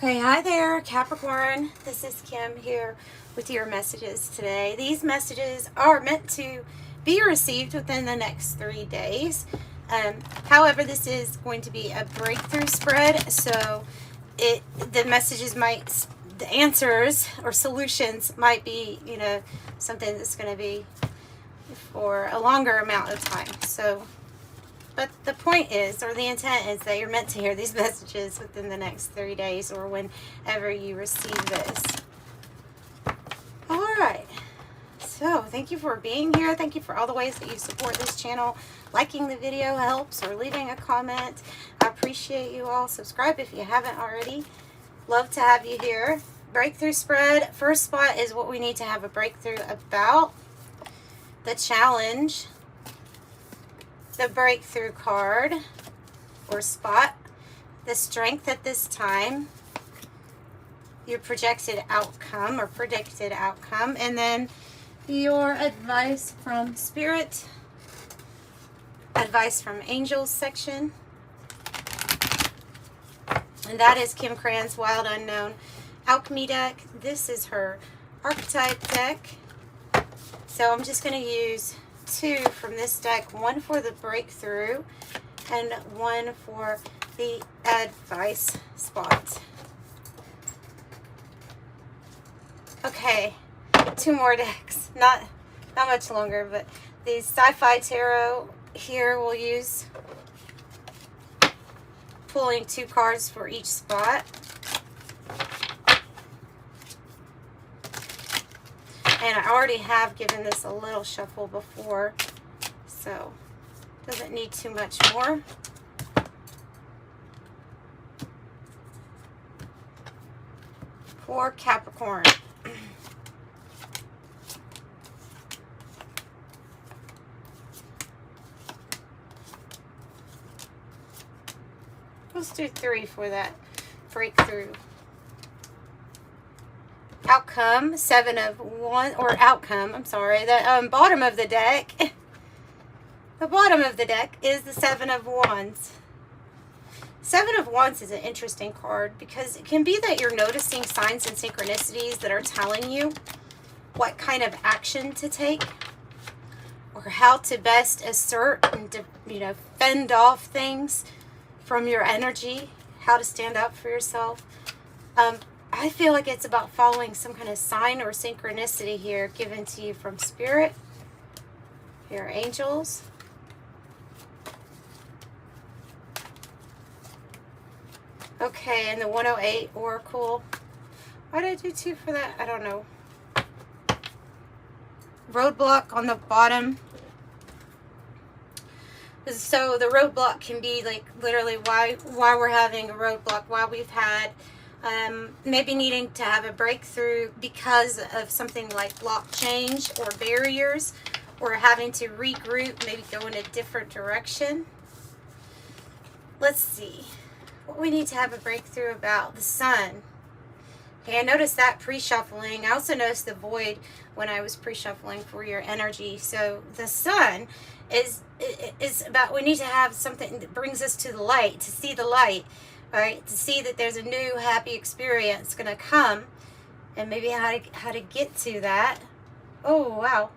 Okay, hi there, Capricorn. This is Kim here with your messages today. These messages are meant to be received within the next 3 days. However, this is going to be a breakthrough spread, so the messages might, the answers or solutions might be, something that's going to be for a longer amount of time. But the point is, or the intent is, that you're meant to hear these messages within the next 3 days or whenever you receive this. All right. So thank you for being here. Thank you for all the ways that you support this channel. Liking the video helps, or leaving a comment. I appreciate you all. Subscribe if you haven't already. Love to have you here. Breakthrough spread. First spot is what we need to have a breakthrough about. The challenge. The breakthrough card or spot, the strength at this time, your projected outcome or predicted outcome, and then your advice from spirit, advice from angels section. And that is Kim Krans Wild Unknown alchemy deck. This is her archetype deck. So I'm just going to use 2 from this deck, one for the breakthrough and one for the advice spot. Okay, 2 more decks, not much longer, but the sci-fi tarot here we'll use pulling 2 cards for each spot. And I already have given this a little shuffle before, so doesn't need too much more. For Capricorn. Let's do 3 for that breakthrough. Outcome, 7 of 1, or outcome, I'm sorry, the bottom of the deck. The bottom of the deck is the 7 of Wands. 7 of Wands is an interesting card because it can be that you're noticing signs and synchronicities that are telling you what kind of action to take or how to best assert and, fend off things from your energy, how to stand up for yourself. I feel like it's about following some kind of sign or synchronicity here given to you from spirit, your angels. Okay, and the 108 oracle. Why did I do 2 for that? I don't know. Roadblock on the bottom. So the roadblock can be like literally why we're having a roadblock, why we've had maybe needing to have a breakthrough because of something like block change or barriers, or having to regroup, maybe go in a different direction. Let's see what we need to have a breakthrough about. The sun. Okay, I noticed that pre-shuffling. I also noticed the void when I was pre-shuffling for your energy. So the sun is about, we need to have something that brings us to the light, to see the light. Right, to see that there's a new happy experience going to come, and maybe how to get to that. Oh, wow.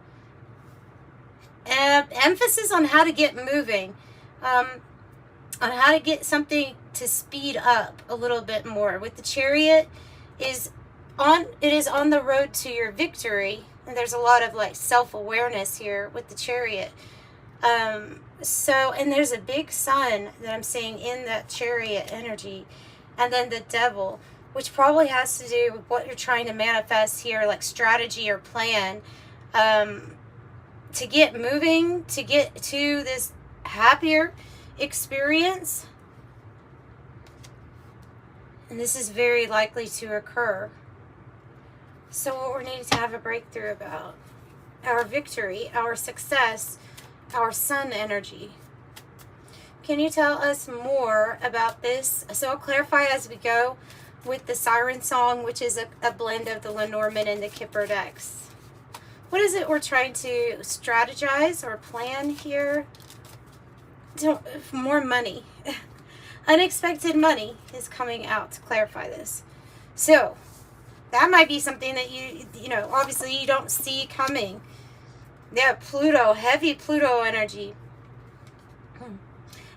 And emphasis on how to get moving, on how to get something to speed up a little bit more. With the Chariot, it is on the road to your victory, and there's a lot of like self-awareness here with the Chariot. And there's a big sun that I'm seeing in that Chariot energy, and then the Devil, which probably has to do with what you're trying to manifest here, like strategy or plan, to get moving, to get to this happier experience. And this is very likely to occur. So what we need to have a breakthrough about, our victory, our success, our sun energy. Can you tell us more about this? So I'll clarify as we go with the Siren song, which is a blend of the Lenormand and the Kipper decks. What is it we're trying to strategize or plan here? More money. unexpected money is coming out to clarify this. So that might be something that you know, obviously you don't see coming. Yeah, Pluto, heavy Pluto energy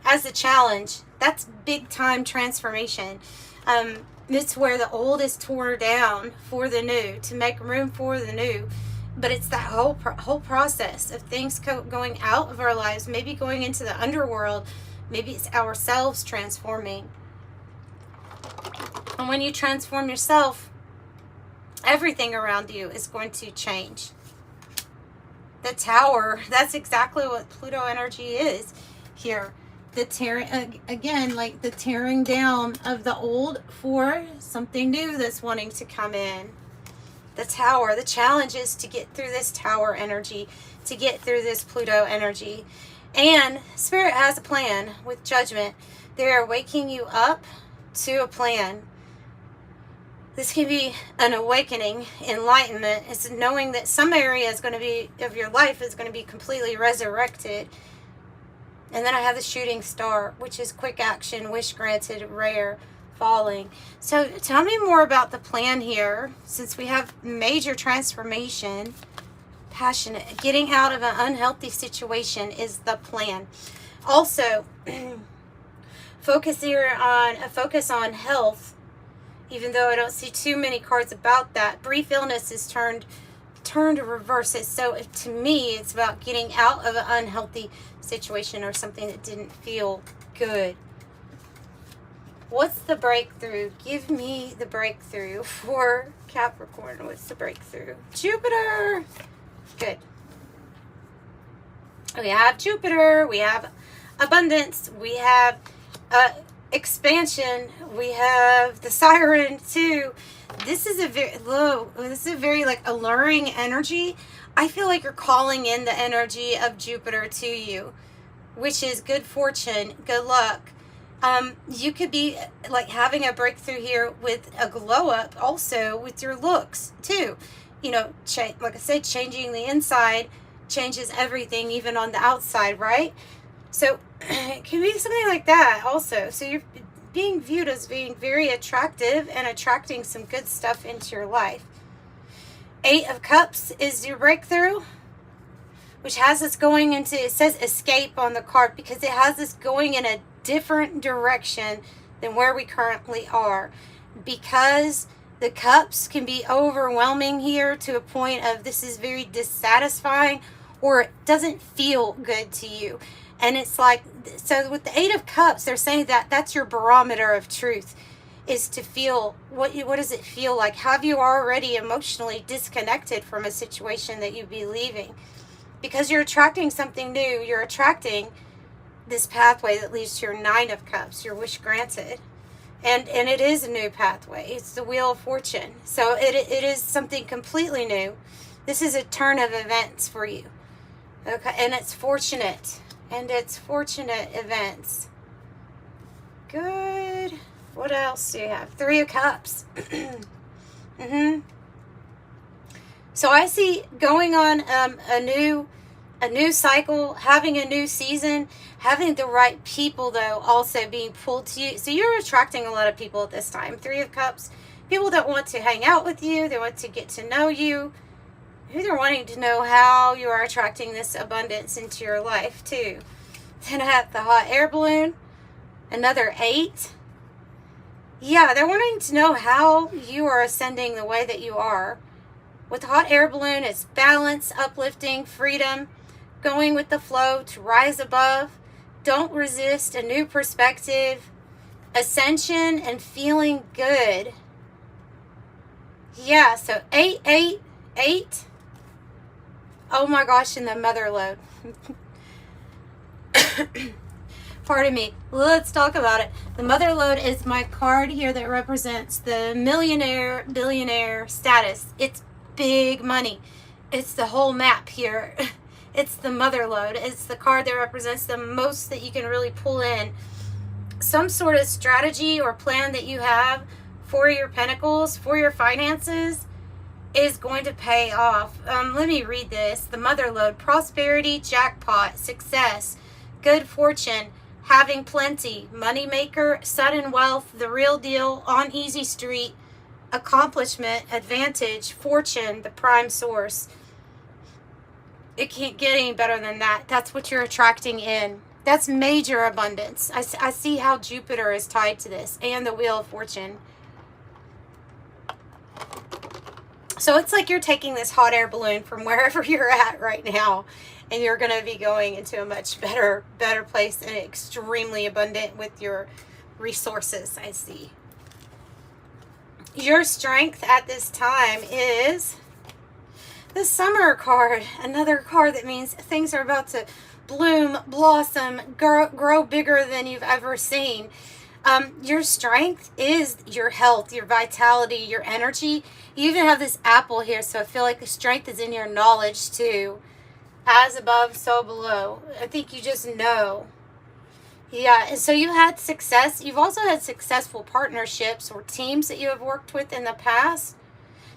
as a challenge. That's big time transformation. It's where the old is torn down for the new, to make room for the new. But it's that whole process of things going out of our lives, maybe going into the underworld, maybe it's ourselves transforming. And when you transform yourself, everything around you is going to change. The Tower, that's exactly what Pluto energy is here. The tearing, again, like the tearing down of the old for something new that's wanting to come in. The Tower, the challenge is to get through this Tower energy, to get through this Pluto energy. And Spirit has a plan with Judgment. They're waking you up to a plan. This can be an awakening, enlightenment. It's knowing that some area is going to be, of your life is going to be completely resurrected. And then I have the Shooting Star, which is quick action, wish granted, rare, falling. So tell me more about the plan here, since we have major transformation. Passionate, getting out of an unhealthy situation is the plan. Also, focus on health, even though I don't see too many cards about that. Brief illness is turned to reverse it. So to me, it's about getting out of an unhealthy situation or something that didn't feel good. What's the breakthrough? Give me the breakthrough for Capricorn. What's the breakthrough? Jupiter. Good. We have Jupiter. We have abundance. We have expansion. We have the Siren too. This is a very like alluring energy. I feel like you're calling in the energy of Jupiter to you, which is good fortune, good luck. You could be like having a breakthrough here with a glow up also with your looks too. You know, like I said, changing the inside changes everything, even on the outside, right? So it can be something like that also. So you're being viewed as being very attractive and attracting some good stuff into your life. 8 of Cups is your breakthrough, which has us going into, it says escape on the card, because it has us going in a different direction than where we currently are. Because the cups can be overwhelming here to a point of this is very dissatisfying, or it doesn't feel good to you. And it's like, so with the 8 of Cups, they're saying that that's your barometer of truth, is to feel, what does it feel like? Have you already emotionally disconnected from a situation that you'd be leaving? Because you're attracting something new. You're attracting this pathway that leads to your 9 of Cups, your wish granted. And it is a new pathway. It's the Wheel of Fortune. So it is something completely new. This is a turn of events for you. Okay, and it's fortunate. And it's fortunate events. Good. What else do you have? 3 of Cups. So I see going on a new cycle, having a new season, having the right people though also being pulled to you. So you're attracting a lot of people at this time. 3 of Cups. People that want to hang out with you. They want to get to know you. Maybe they're wanting to know how you are attracting this abundance into your life too. Then I have the hot air balloon. Another 8. Yeah, they're wanting to know how you are ascending the way that you are. With the hot air balloon, it's balance, uplifting, freedom, going with the flow to rise above. Don't resist a new perspective, ascension, and feeling good. Yeah, so 8, 8, 8. Oh my gosh, and the mother load. Pardon me. Let's talk about it. The mother load is my card here that represents the millionaire, billionaire status. It's big money. It's the whole map here. It's the mother load. It's the card that represents the most that you can really pull in. Some sort of strategy or plan that you have for your pentacles, for your finances, is going to pay off. Let me read this. The mother load: prosperity, jackpot, success, good fortune, having plenty, moneymaker, sudden wealth, the real deal, on easy street, accomplishment, advantage, fortune, the prime source. It can't get any better than that. That's what you're attracting in. That's major abundance. I see how Jupiter is tied to this, and the Wheel of Fortune. So it's like you're taking this hot air balloon from wherever you're at right now, and you're going to be going into a much better place, and extremely abundant with your resources, I see. Your strength at this time is the Summer card. Another card that means things are about to bloom, blossom, grow bigger than you've ever seen. Your strength is your health, your vitality, your energy. You even have this apple here, so I feel like the strength is in your knowledge too. As above, so below. I think you just know. Yeah, and so you had success. You've also had successful partnerships or teams that you have worked with in the past.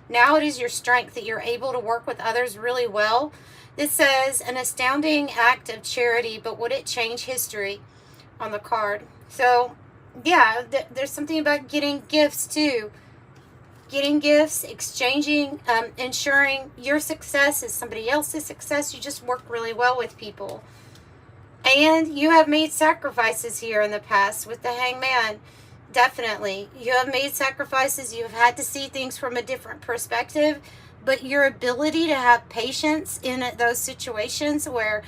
Now it is your strength that you're able to work with others really well. This says an astounding act of charity, but would it change history on the card? So, yeah, there's something about getting gifts too. Getting gifts, exchanging, ensuring your success is somebody else's success. You just work really well with people. And you have made sacrifices here in the past with the Hangman. Definitely. You have made sacrifices. You have had to see things from a different perspective. But your ability to have patience in those situations where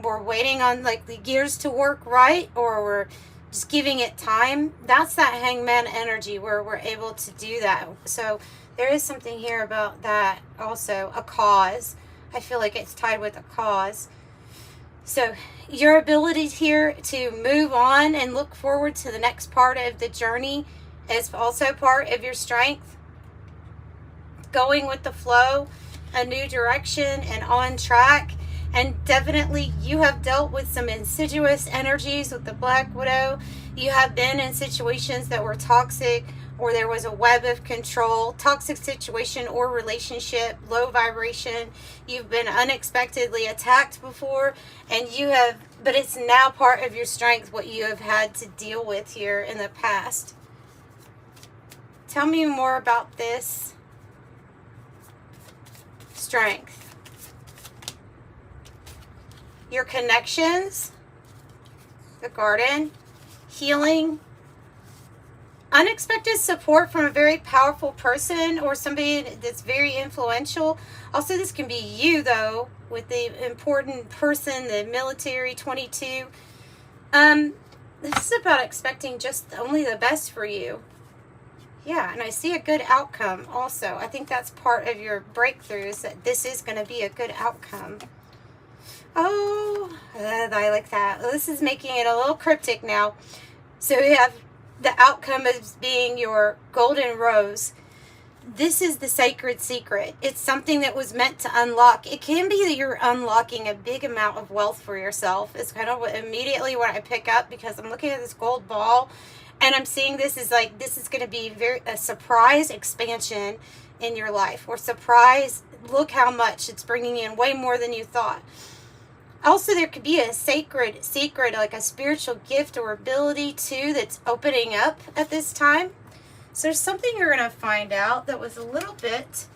we're waiting on like the gears to work right, or we're just giving it time, that's that Hangman energy where we're able to do that. So there is something here about that also. A cause. I feel like it's tied with a cause. So your ability here to move on and look forward to the next part of the journey is also part of your strength. Going with the flow, a new direction, and on track. And definitely you have dealt with some insidious energies with the Black Widow. You have been in situations that were toxic, or there was a web of control, toxic situation or relationship, low vibration. You've been unexpectedly attacked before, and you have, but it's now part of your strength what you have had to deal with here in the past. Tell me more about this strength. Your connections, the garden, healing, unexpected support from a very powerful person or somebody that's very influential. Also, this can be you, though, with the important person, the military 22. This is about expecting just only the best for you. Yeah, and I see a good outcome also. I think that's part of your breakthroughs, that this is going to be a good outcome. Oh, I like that. This is making it a little cryptic now. So we have the outcome as being your golden rose. This is the sacred secret. It's something that was meant to unlock. It can be that you're unlocking a big amount of wealth for yourself. It's kind of immediately what I pick up, because I'm looking at this gold ball and I'm seeing this is like, this is going to be a surprise expansion in your life, or surprise, look how much it's bringing in, way more than you thought. Also, there could be a sacred secret, like a spiritual gift or ability too, that's opening up at this time. So there's something you're going to find out that was a little bit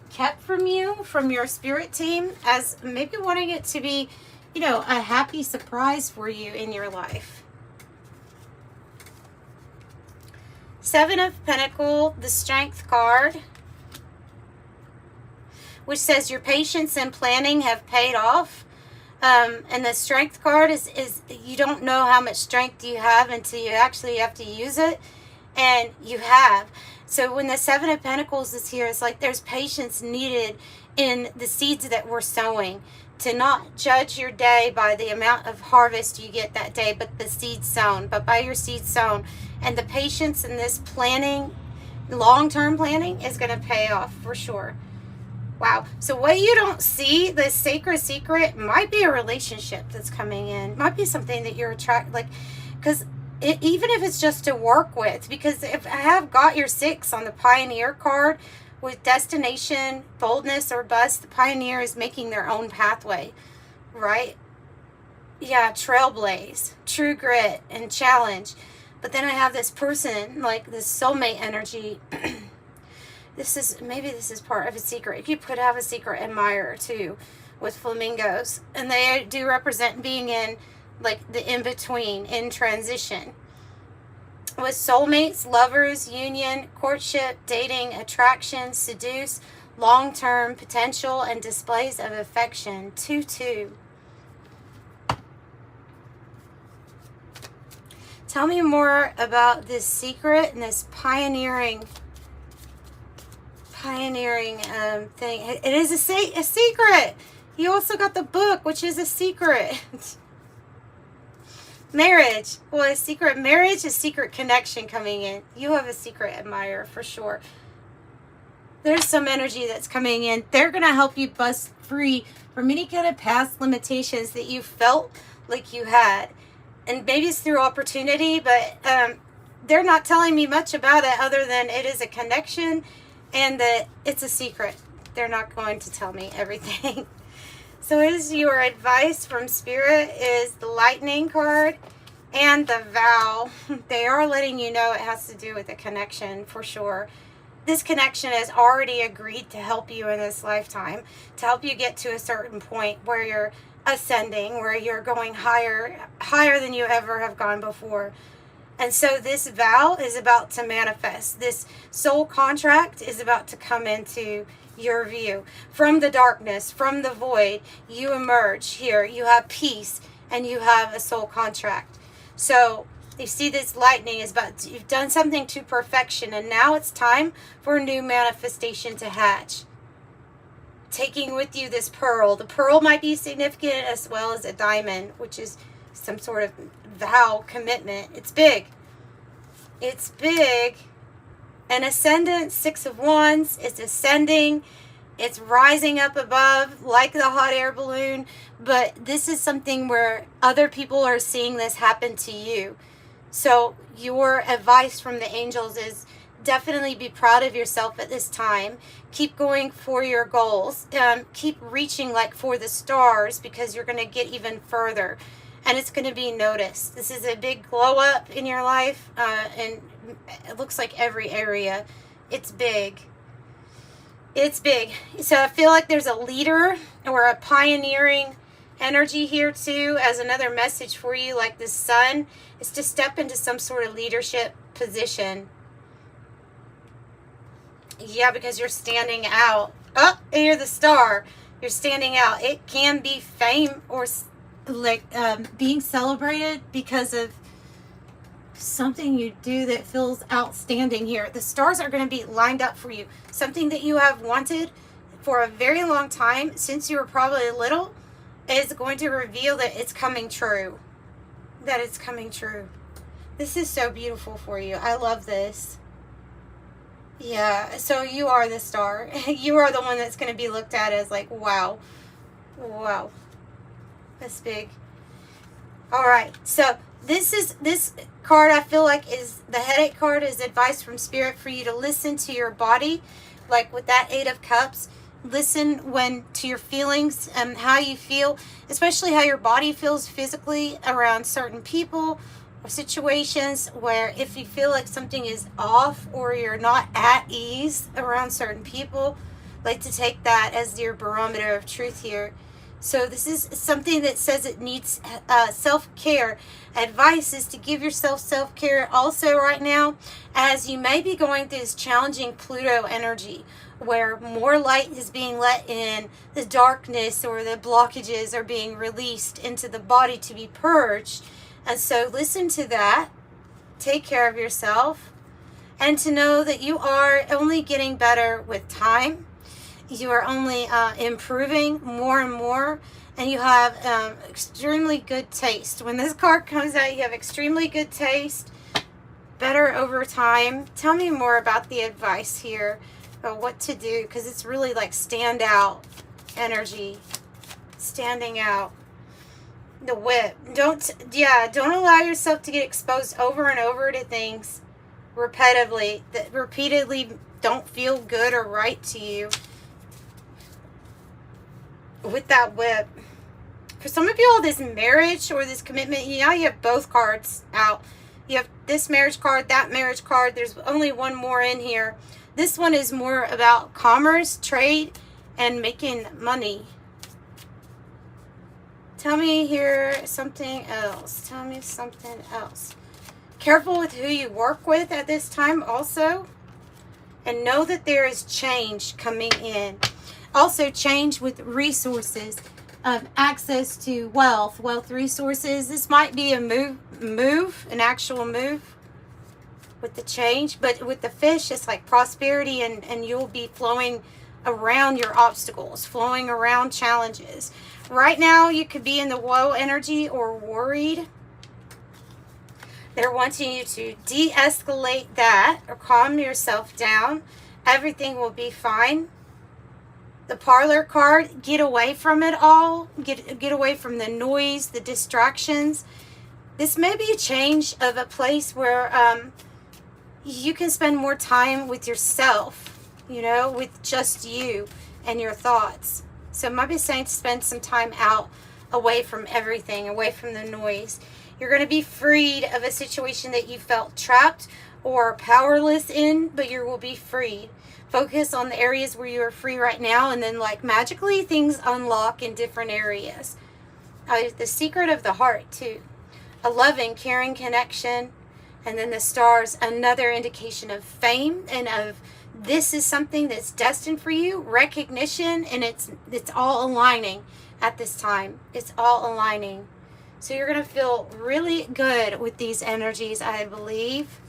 kept from you, from your spirit team, as maybe wanting it to be, you know, a happy surprise for you in your life. Seven of Pentacles, the Strength card, which says your patience and planning have paid off. And the Strength card is you don't know how much strength you have until you actually have to use it. And you have. So when the Seven of Pentacles is here, it's like there's patience needed in the seeds that we're sowing. To not judge your day by the amount of harvest you get that day, but the seed sown, but by your seed sown. And the patience in this planning, long-term planning, is going to pay off for sure. Wow. So what you don't see, the sacred secret, might be a relationship that's coming in. Might be something that you're attracted, like, because even if it's just to work with, because if I have got your 6 on the Pioneer card with destination, boldness, or bust, the Pioneer is making their own pathway, right? yeah, trailblaze, true grit and challenge. But then I have this person, like this soulmate energy. Maybe this is part of a secret. You could have a secret admirer too with flamingos. And they do represent being in like the in-between, in transition. With soulmates, lovers, union, courtship, dating, attraction, seduce, long-term potential, and displays of affection. 2-2. Tell me more about this secret and this pioneering thing. It is a secret. You also got the book, which is a secret. Marriage. Well, a secret marriage, a secret connection coming in. You have a secret admirer for sure. There's some energy that's coming in. They're going to help you bust free from any kind of past limitations that you felt like you had. And maybe it's through opportunity, but they're not telling me much about it other than it is a connection and that it's a secret. They're not going to tell me everything. So is your advice from Spirit is the Lightning card and the Vow. They are letting you know it has to do with a connection for sure. This connection has already agreed to help you in this lifetime, to help you get to a certain point where you're ascending, where you're going higher than you ever have gone before. And so this vow is about to manifest. This soul contract is about to come into your view. From the darkness, from the void, you emerge here. You have peace and you have a soul contract. So you see this lightning is about, you've done something to perfection and now it's time for a new manifestation to hatch. Taking with you this pearl. The pearl might be significant as well as a diamond, which is some sort of vow commitment. It's big. It's big. An ascendant, 6 of Wands. It's ascending. It's rising up above like the hot air balloon. But this is something where other people are seeing this happen to you. So your advice from the angels is definitely be proud of yourself at this time. Keep going for your goals. Keep reaching like for the stars because you're going to get even further. And it's going to be noticed. This is a big glow up in your life. And it looks like every area. It's big. It's big. So I feel like there's a leader or a pioneering energy here too as another message for you. Like the sun is to step into some sort of leadership position. Yeah, because you're standing out. Oh, you're the star. You're standing out. It can be fame or like being celebrated because of something you do that feels outstanding here. The stars are going to be lined up for you. Something that you have wanted for a very long time, since you were probably little, is going to reveal that it's coming true. That it's coming true. This is so beautiful for you. I love this. Yeah, so you are the star. You are the one that's going to be looked at as like, wow. Wow. That's big. All right. So this card I feel like is the headache card is advice from Spirit for you to listen to your body. Like with that 8 of Cups, listen to your feelings and how you feel, especially how your body feels physically around certain people or situations where if you feel like something is off or you're not at ease around certain people, like to take that as your barometer of truth here. So this is something that says it needs self-care. Advice is to give yourself self-care also right now, as you may be going through this challenging Pluto energy where more light is being let in, the darkness or the blockages are being released into the body to be purged. And so listen to that, take care of yourself, and to know that you are only getting better with time. You are only improving more and more, and you have extremely good taste. When this card comes out, you have extremely good taste, better over time. Tell me more about the advice here, about what to do, because it's really like stand out energy, standing out. The whip. Don't allow yourself to get exposed over and over to things repetitively that repeatedly don't feel good or right to you. With that whip, For some of y'all, this marriage or this commitment, you know, you have both cards out. You have this marriage card, that marriage card. There's only one more in here. This one is more about commerce, trade, and making money. Tell me here something else. Tell me something else. Careful with who you work with at this time also. And know that there is change coming in. Also change with resources. Access to wealth resources. This might be a move, an actual move with the change. But with the fish, it's like prosperity, and you'll be flowing around your obstacles, flowing around challenges. Right now, you could be in the woe energy or worried. They're wanting you to de-escalate that or calm yourself down. Everything will be fine. The parlor card, get away from it all. Get away from the noise, the distractions. This may be a change of a place where you can spend more time with yourself, you know, with just you and your thoughts. So it might be saying to spend some time out, away from everything, away from the noise. You're going to be freed of a situation that you felt trapped or powerless in, but you will be freed. Focus on the areas where you are free right now, and then like magically things unlock in different areas. The secret of the heart too. A loving, caring connection. And then the stars, another indication of fame and of this is something that's destined for you. Recognition, and it's all aligning at this time. It's all aligning. So you're going to feel really good with these energies, I believe.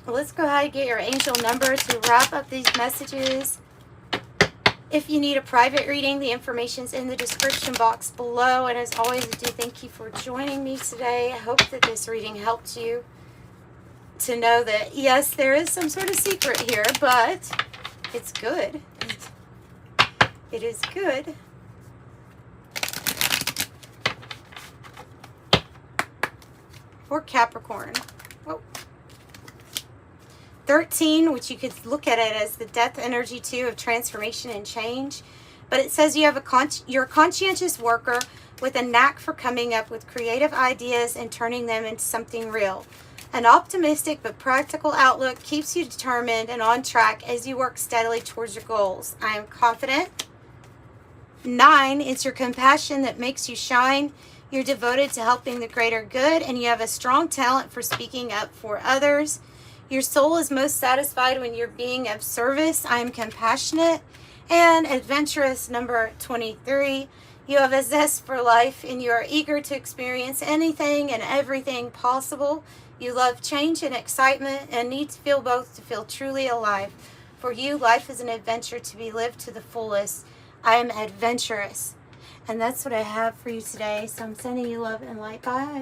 Let's go ahead and get your angel number to wrap up these messages. If you need a private reading, the information's in the description box below. And as always, I do thank you for joining me today. I hope that this reading helped you to know that, yes, there is some sort of secret here, but it's good. It is good. For Capricorn. Oh. 13, which you could look at it as the death energy too of transformation and change. But it says you have you're a conscientious worker with a knack for coming up with creative ideas and turning them into something real. An optimistic but practical outlook keeps you determined and on track as you work steadily towards your goals. I am confident. 9, it's your compassion that makes you shine. You're devoted to helping the greater good, and you have a strong talent for speaking up for others. Your soul is most satisfied when you're being of service. I am compassionate. And adventurous, number 23. You have a zest for life, and you are eager to experience anything and everything possible. You love change and excitement and need to feel both to feel truly alive. For you, life is an adventure to be lived to the fullest. I am adventurous. And that's what I have for you today. So I'm sending you love and light. Bye.